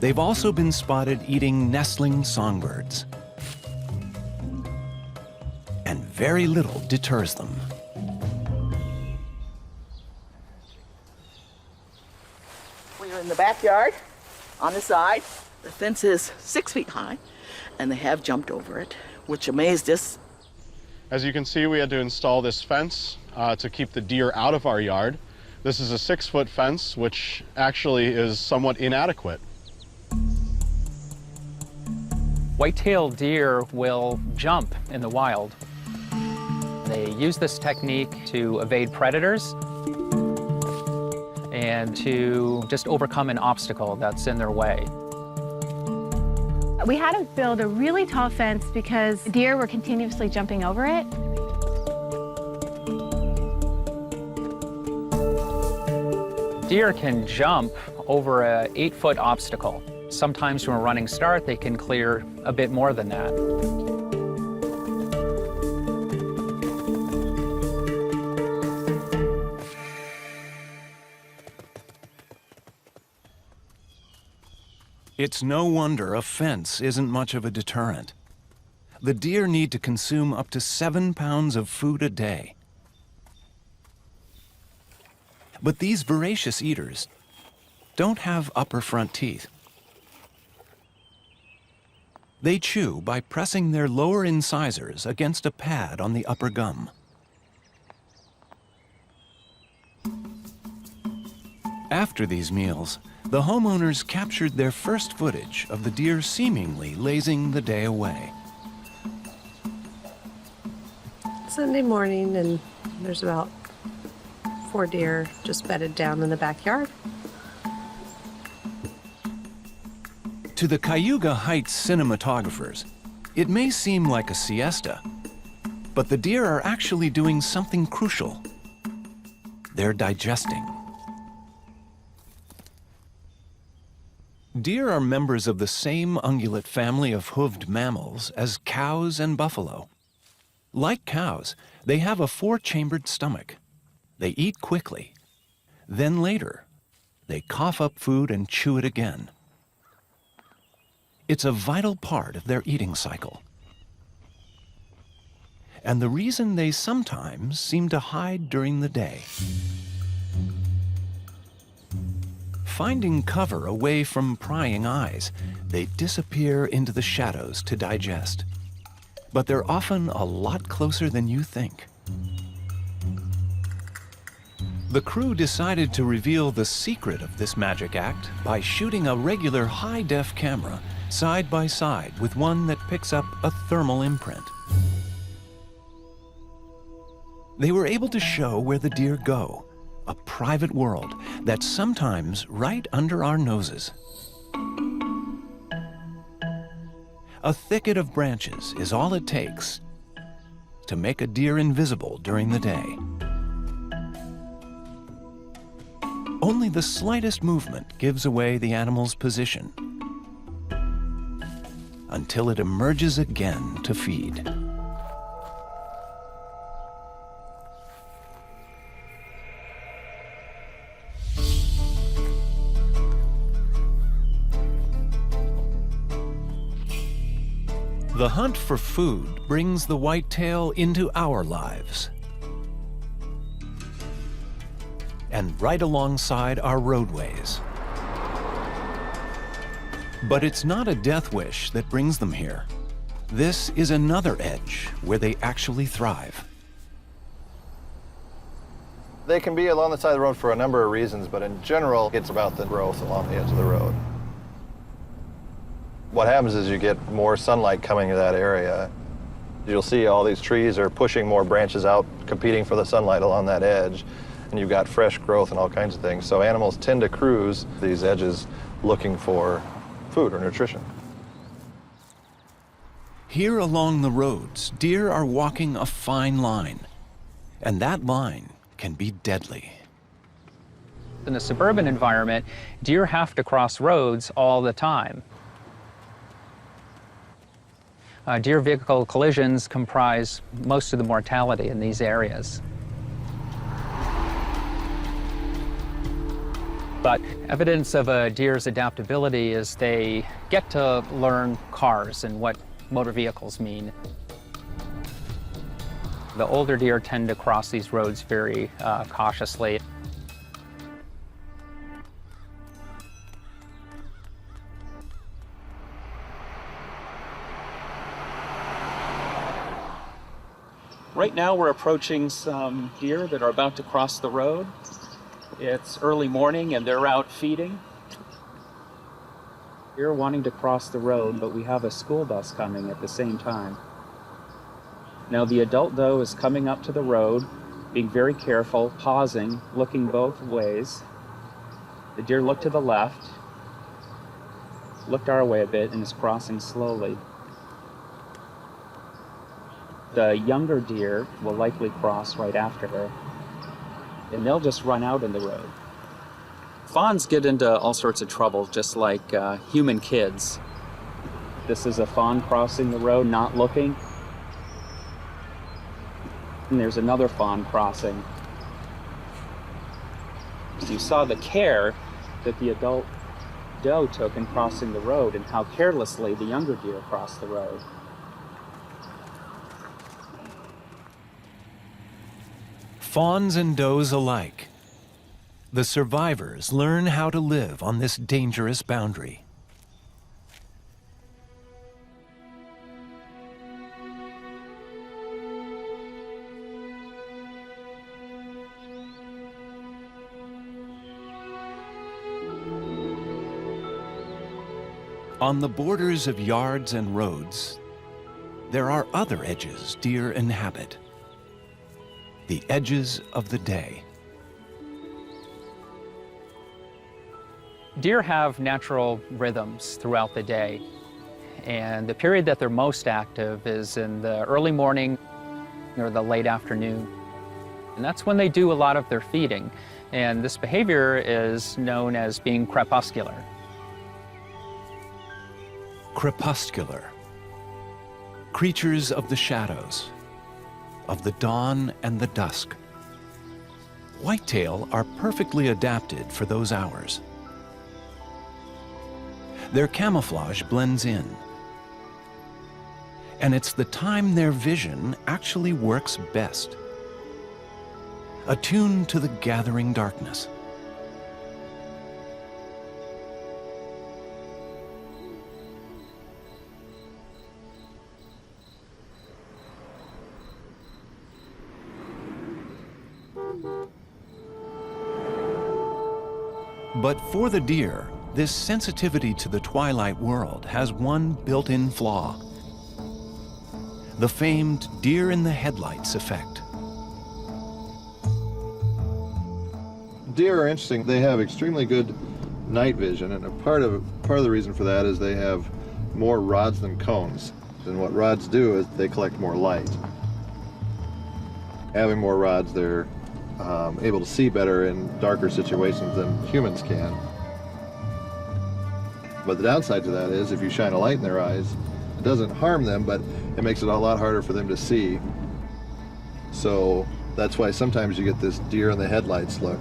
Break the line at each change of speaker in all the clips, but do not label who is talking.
they've also been spotted eating nestling songbirds. And very little deters them.
We're in the backyard, on the side. The fence is 6 feet high, and they have jumped over it, which amazed us.
As you can see, we had to install this fence to keep the deer out of our yard. This is a 6-foot fence, which actually is somewhat inadequate.
White-tailed deer will jump in the wild. They use this technique to evade predators and to just overcome an obstacle that's in their way.
We had to build a really tall fence because deer were continuously jumping over it.
Deer can jump over an 8-foot obstacle. Sometimes from a running start, they can clear a bit more than that.
It's no wonder a fence isn't much of a deterrent. The deer need to consume up to 7 pounds of food a day. But these voracious eaters don't have upper front teeth. They chew by pressing their lower incisors against a pad on the upper gum. After these meals, the homeowners captured their first footage of the deer seemingly lazing the day away.
Sunday morning, and there's about 4 deer just bedded down in the backyard.
To the Cayuga Heights cinematographers, it may seem like a siesta, but the deer are actually doing something crucial. They're digesting. Deer are members of the same ungulate family of hoofed mammals as cows and buffalo. Like cows, they have a 4-chambered stomach. They eat quickly. Then later, they cough up food and chew it again. It's a vital part of their eating cycle. And the reason they sometimes seem to hide during the day. Finding cover away from prying eyes, they disappear into the shadows to digest. But they're often a lot closer than you think. The crew decided to reveal the secret of this magic act by shooting a regular high-def camera side by side with one that picks up a thermal imprint. They were able to show where the deer go, a private world that's sometimes right under our noses. A thicket of branches is all it takes to make a deer invisible during the day. Only the slightest movement gives away the animal's position until it emerges again to feed. The hunt for food brings the whitetail into our lives. And right alongside our roadways. But it's not a death wish that brings them here. This is another edge where they actually thrive.
They can be along the side of the road for a number of reasons, but in general, it's about the growth along the edge of the road. What happens is you get more sunlight coming to that area. You'll see all these trees are pushing more branches out, competing for the sunlight along that edge, and you've got fresh growth and all kinds of things. So animals tend to cruise these edges looking for food or nutrition.
Here along the roads, deer are walking a fine line, and that line can be deadly.
In a suburban environment, deer have to cross roads all the time. Deer vehicle collisions comprise most of the mortality in these areas. But evidence of a deer's adaptability is they get to learn cars and what motor vehicles mean. The older deer tend to cross these roads very cautiously. Right now we're approaching some deer that are about to cross the road. It's early morning and they're out feeding. Deer wanting to cross the road, but we have a school bus coming at the same time. Now the adult doe is coming up to the road, being very careful, pausing, looking both ways. The deer looked to the left, looked our way a bit, and is crossing slowly. The younger deer will likely cross right after her, and they'll just run out in the road. Fawns get into all sorts of trouble, just like human kids. This is a fawn crossing the road, not looking. And there's another fawn crossing. So you saw the care that the adult doe took in crossing the road and how carelessly the younger deer crossed the road.
Fawns and does alike. The survivors learn how to live on this dangerous boundary. On the borders of yards and roads, there are other edges deer inhabit. The edges of the day.
Deer have natural rhythms throughout the day, and the period that they're most active is in the early morning or the late afternoon. And that's when they do a lot of their feeding, and this behavior is known as being crepuscular.
Crepuscular. Creatures of the shadows, of the dawn and the dusk. Whitetail are perfectly adapted for those hours. Their camouflage blends in, and it's the time their vision actually works best. Attuned to the gathering darkness. But for the deer, this sensitivity to the twilight world has one built-in flaw. The famed deer in the headlights effect.
Deer are interesting. They have extremely good night vision, and a part of the reason for that is they have more rods than cones. And what rods do is they collect more light. Having more rods, they're able to see better in darker situations than humans can. But the downside to that is if you shine a light in their eyes, it doesn't harm them, but it makes it a lot harder for them to see. So that's why sometimes you get this deer in the headlights look.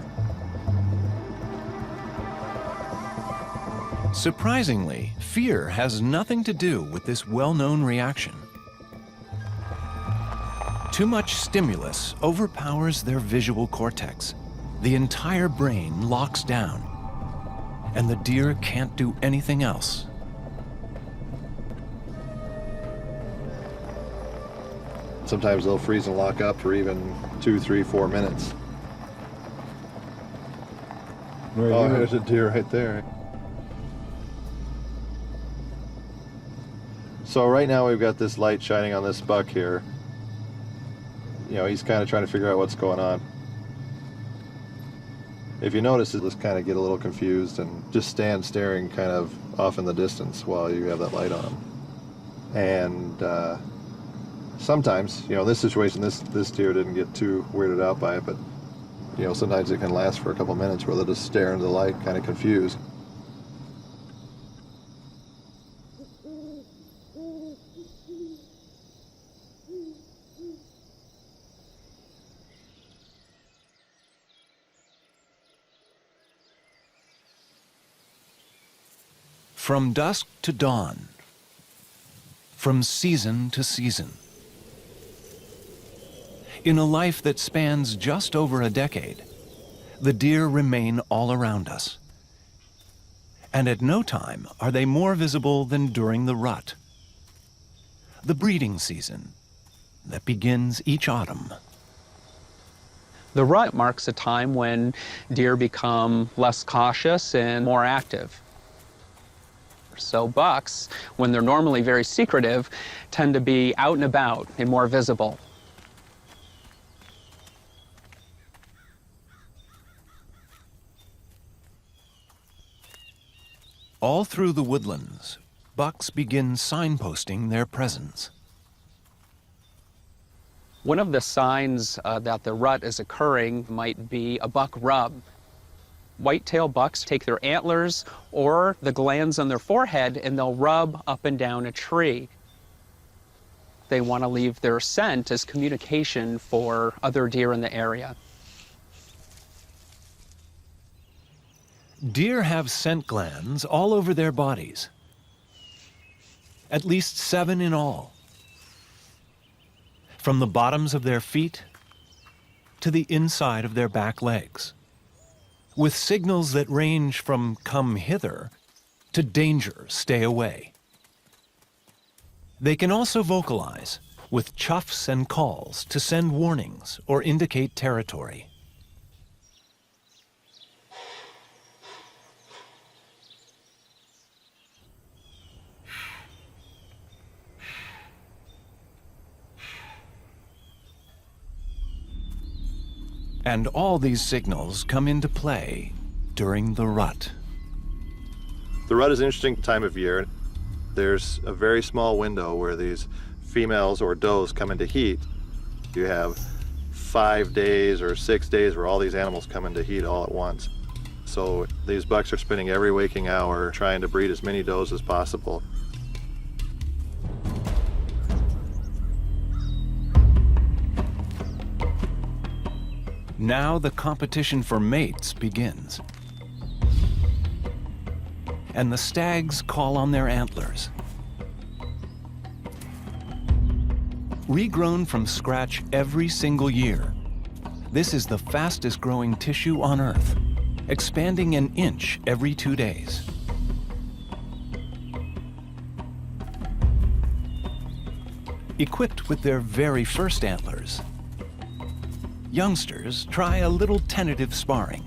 Surprisingly, fear has nothing to do with this well-known reaction. Too much stimulus overpowers their visual cortex. The entire brain locks down, and the deer can't do anything else.
Sometimes they'll freeze and lock up for even 2, 3, 4 minutes. Oh, there's a deer right there. So right now we've got this light shining on this buck here. You know, he's kind of trying to figure out what's going on. If you notice, he'll just kind of get a little confused and just stand staring kind of off in the distance while you have that light on him. And sometimes, you know, in this situation, this deer didn't get too weirded out by it, but, you know, sometimes it can last for a couple minutes where they'll just stare into the light, kind of confused.
From dusk to dawn, from season to season. In a life that spans just over a decade, the deer remain all around us. And at no time are they more visible than during the rut, the breeding season that begins each autumn.
The rut marks a time when deer become less cautious and more active. So bucks, when they're normally very secretive, tend to be out and about and more visible.
All through the woodlands, bucks begin signposting their presence.
One of the signs that the rut is occurring might be a buck rub. Whitetail bucks take their antlers or the glands on their forehead and they'll rub up and down a tree. They want to leave their scent as communication for other deer in the area.
Deer have scent glands all over their bodies, at least 7 in all, from the bottoms of their feet to the inside of their back legs, with signals that range from "come hither" to "danger, stay away." They can also vocalize with chuffs and calls to send warnings or indicate territory. And all these signals come into play during the rut.
The rut is an interesting time of year. There's a very small window where these females or does come into heat. You have 5 days or 6 days where all these animals come into heat all at once. So these bucks are spending every waking hour trying to breed as many does as possible.
Now the competition for mates begins. And the stags call on their antlers. Regrown from scratch every single year, this is the fastest growing tissue on Earth, expanding an inch every 2 days. Equipped with their very first antlers, youngsters try a little tentative sparring.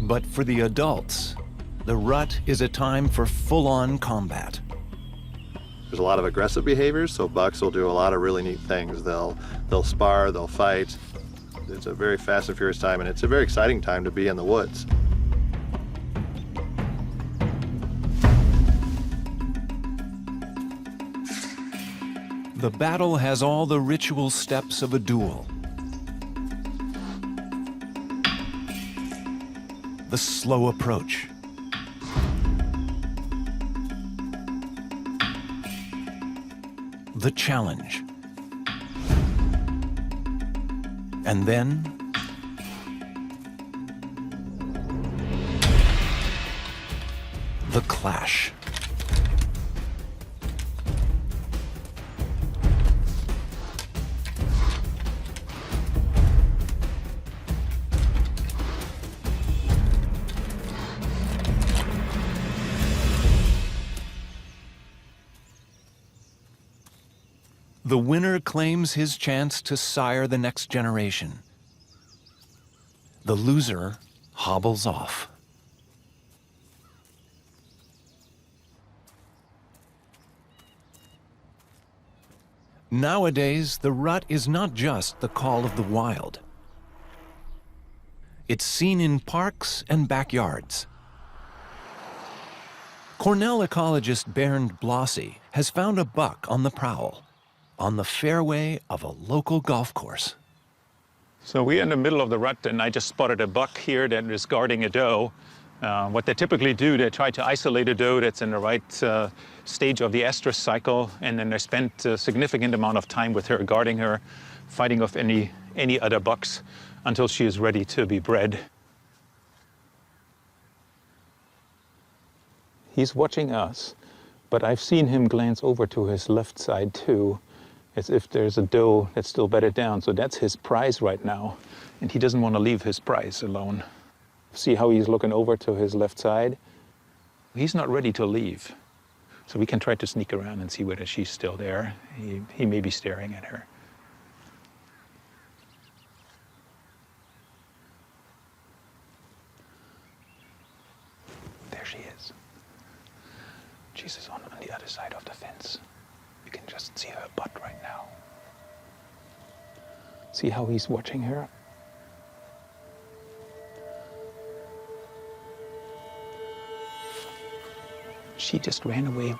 But for the adults, the rut is a time for full-on combat.
There's a lot of aggressive behaviors, so bucks will do a lot of really neat things. They'll spar, they'll fight. It's a very fast and furious time, and it's a very exciting time to be in the woods.
The battle has all the ritual steps of a duel. The slow approach. The challenge. And then the clash. The winner claims his chance to sire the next generation. The loser hobbles off. Nowadays, the rut is not just the call of the wild. It's seen in parks and backyards. Cornell ecologist Bernd Blossy has found a buck on the prowl, on the fairway of a local golf course.
So we're in the middle of the rut, and I just spotted a buck here that is guarding a doe. What they typically do, they try to isolate a doe that's in the right stage of the estrus cycle, and then they spend a significant amount of time with her, guarding her, fighting off any any other bucks until she is ready to be bred. He's watching us, but I've seen him glance over to his left side too, as if there's a doe that's still bedded down. So that's his prize right now, and he doesn't want to leave his prize alone. See how he's looking over to his left side? He's not ready to leave. So we can try to sneak around and see whether she's still there. He may be staring at her. There she is. Jesus on the other side of the fence. You can just see her butt right now. See how he's watching her? She just ran away.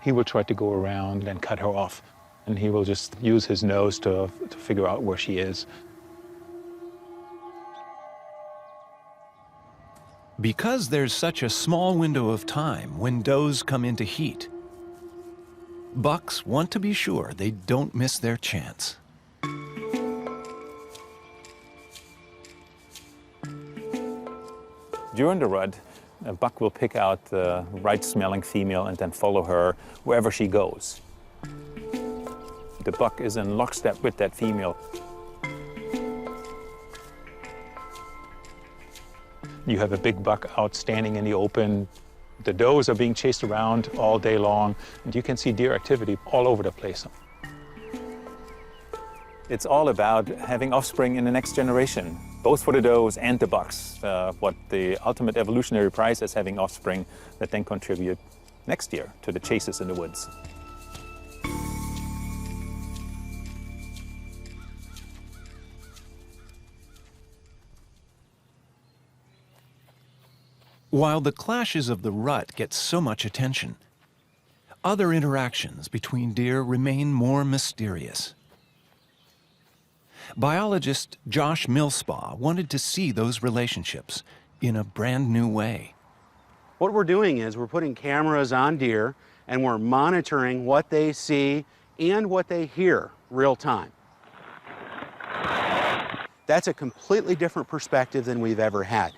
He will try to go around and cut her off, and he will just use his nose to figure out where she is.
Because there's such a small window of time when does come into heat, bucks want to be sure they don't miss their chance.
During the rut, a buck will pick out the right-smelling female and then follow her wherever she goes. The buck is in lockstep with that female. You have a big buck out standing in the open. The does are being chased around all day long, and you can see deer activity all over the place. It's all about having offspring in the next generation, both for the does and the bucks. What the ultimate evolutionary prize is having offspring that then contribute next year to the chases in the woods.
While the clashes of the rut get so much attention, other interactions between deer remain more mysterious. Biologist Josh Millspaugh wanted to see those relationships in a brand new way.
What we're doing is we're putting cameras on deer and we're monitoring what they see and what they hear real time. That's a completely different perspective than we've ever had.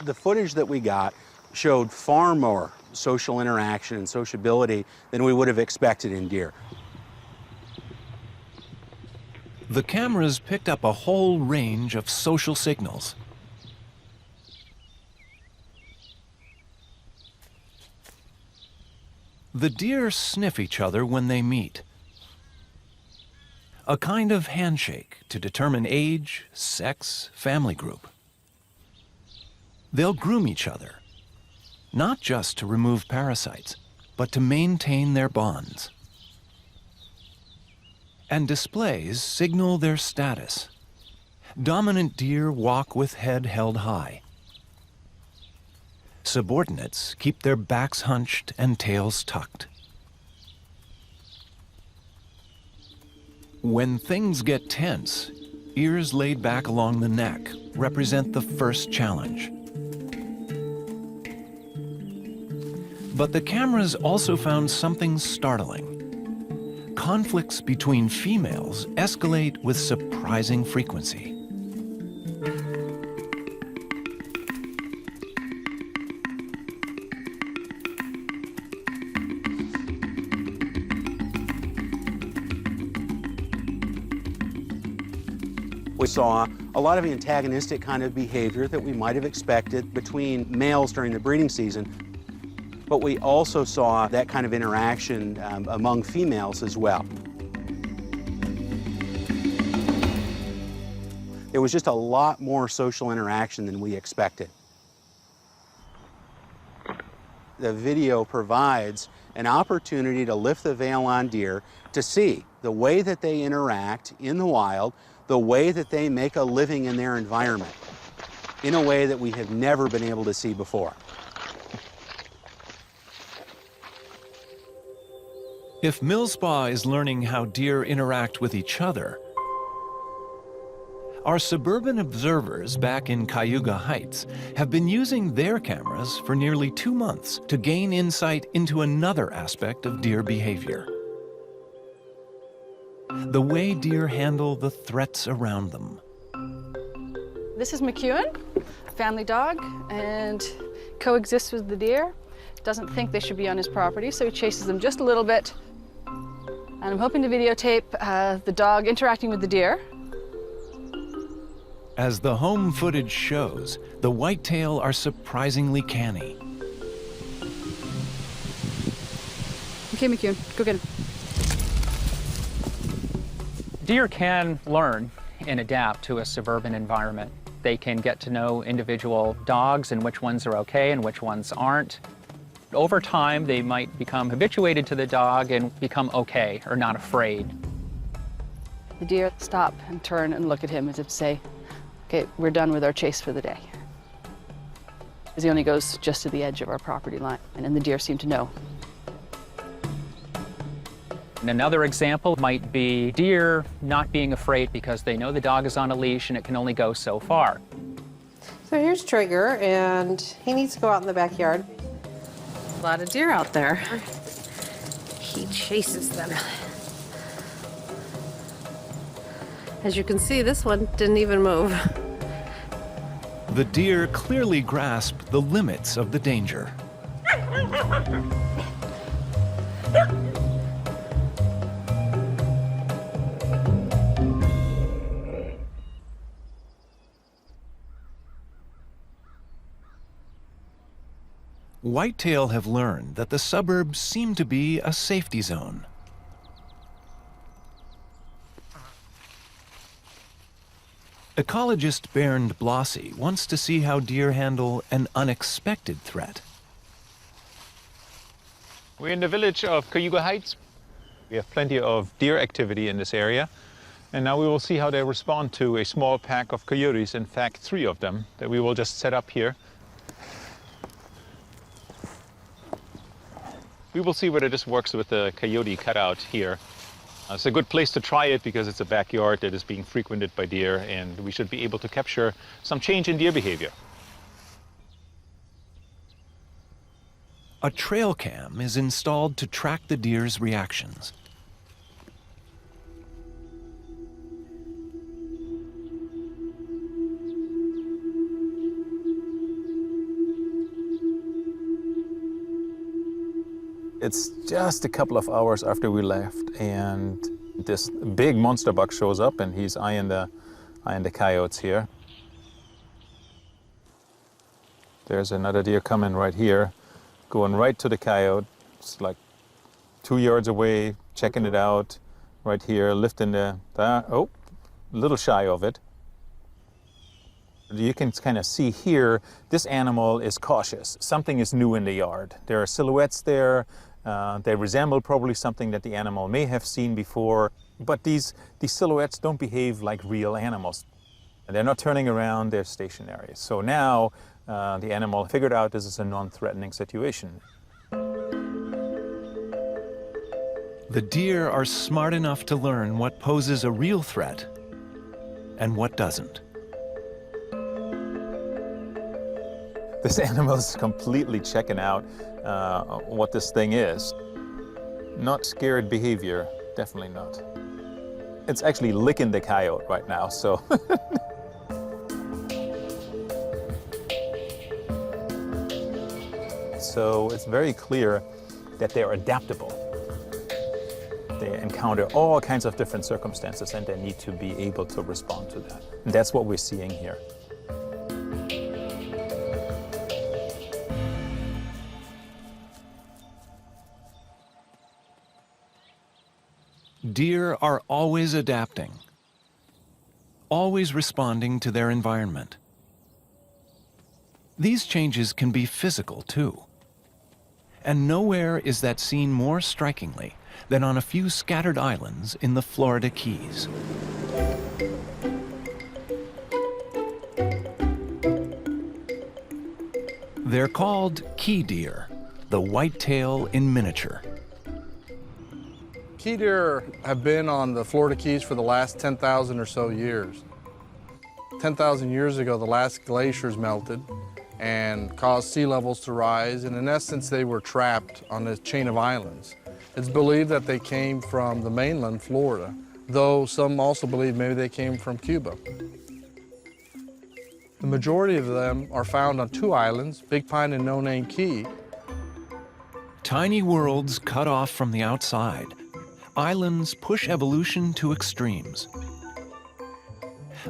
The footage that we got showed far more social interaction and sociability than we would have expected in deer.
The cameras picked up a whole range of social signals. The deer sniff each other when they meet. A kind of handshake to determine age, sex, family group. They'll groom each other, not just to remove parasites, but to maintain their bonds. And displays signal their status. Dominant deer walk with head held high. Subordinates keep their backs hunched and tails tucked. When things get tense, ears laid back along the neck represent the first challenge. But the cameras also found something startling. Conflicts between females escalate with surprising frequency.
We saw a lot of antagonistic kind of behavior that we might have expected between males during the breeding season. But we also saw that kind of interaction among females as well. There was just a lot more social interaction than we expected. The video provides an opportunity to lift the veil on deer to see the way that they interact in the wild, the way that they make a living in their environment, in a way that we have never been able to see before.
If Millspaugh is learning how deer interact with each other, Our suburban observers back in Cayuga Heights have been using their cameras for nearly 2 months to gain insight into another aspect of deer behavior: the way deer handle the threats around them.
This is McEwen, a family dog, and coexists with the deer. Doesn't think they should be on his property, so he chases them just a little bit. And I'm hoping to videotape the dog interacting with the deer.
As the home footage shows, the whitetail are surprisingly canny.
Okay, McEwen, go get him.
Deer can learn and adapt to a suburban environment. They can get to know individual dogs and which ones are okay and which ones aren't. Over time, they might become habituated to the dog and become okay or not afraid.
The deer stop and turn and look at him as if to say, okay, we're done with our chase for the day. Because he only goes just to the edge of our property line, and the deer seem to know.
And another example might be deer not being afraid because they know the dog is on a leash and it can only go so far.
So here's Trigger, and he needs to go out in the backyard. A lot of deer out there. He chases them. As you can see, this one didn't even move.
The deer clearly grasp the limits of the danger. Whitetail have learned that the suburbs seem to be a safety zone. Ecologist Bernd Blossy wants to see how deer handle an unexpected threat.
We're in the village of Cayuga Heights. We have plenty of deer activity in this area. And now we will see how they respond to a small pack of coyotes, in fact 3 of them, that we will just set up here. We will see whether this works with the coyote cutout here. It's a good place to try it because it's a backyard that is being frequented by deer, and we should be able to capture some change in deer behavior.
A trail cam is installed to track the deer's reactions.
It's just a couple of hours after we left, and this big monster buck shows up, and he's eyeing the coyotes here. There's another deer coming right here, going right to the coyote. It's like 2 yards away, checking it out, right here, lifting the oh, a little shy of it. You can kind of see here, this animal is cautious. Something is new in the yard. There are silhouettes there. They resemble probably something that the animal may have seen before, but these silhouettes don't behave like real animals. They're not turning around, they're stationary. So now the animal figured out this is a non-threatening situation.
The deer are smart enough to learn what poses a real threat and what doesn't.
This animal is completely checking out what this thing is. Not scared behavior, definitely not. It's actually licking the coyote right now, so. So it's very clear that they're adaptable. They encounter all kinds of different circumstances and they need to be able to respond to that. And that's what we're seeing here.
Deer are always adapting, always responding to their environment. These changes can be physical too. And nowhere is that seen more strikingly than on a few scattered islands in the Florida Keys. They're called key deer, the whitetail in miniature.
Key deer have been on the Florida Keys for the last 10,000 or so years. 10,000 years ago, the last glaciers melted and caused sea levels to rise, and in essence, they were trapped on this chain of islands. It's believed that they came from the mainland, Florida, though some also believe maybe they came from Cuba. The majority of them are found on two islands, Big Pine and No Name Key.
Tiny worlds cut off from the outside. Islands push evolution to extremes.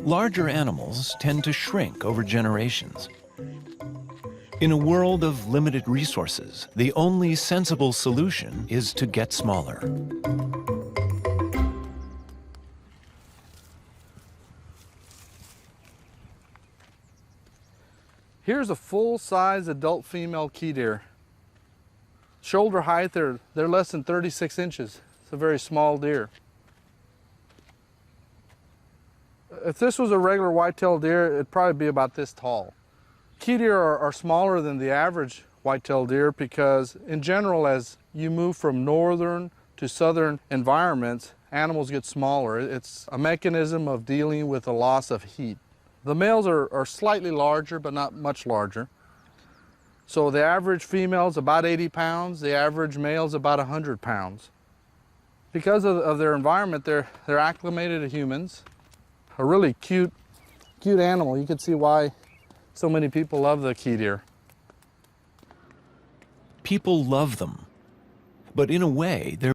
Larger animals tend to shrink over generations. In a world of limited resources, the only sensible solution is to get smaller.
Here's a full-size adult female key deer. Shoulder height, they're less than 36 inches. It's a very small deer. If this was a regular white-tailed deer, it'd probably be about this tall. Key deer are smaller than the average white-tailed deer because, in general, as you move from northern to southern environments, animals get smaller. It's a mechanism of dealing with the loss of heat. The males are slightly larger, but not much larger. So the average female is about 80 pounds, the average male is about 100 pounds. Because of their environment, they're acclimated to humans. A really cute animal. You can see why so many people love the key deer.
People love them, but in a way, they're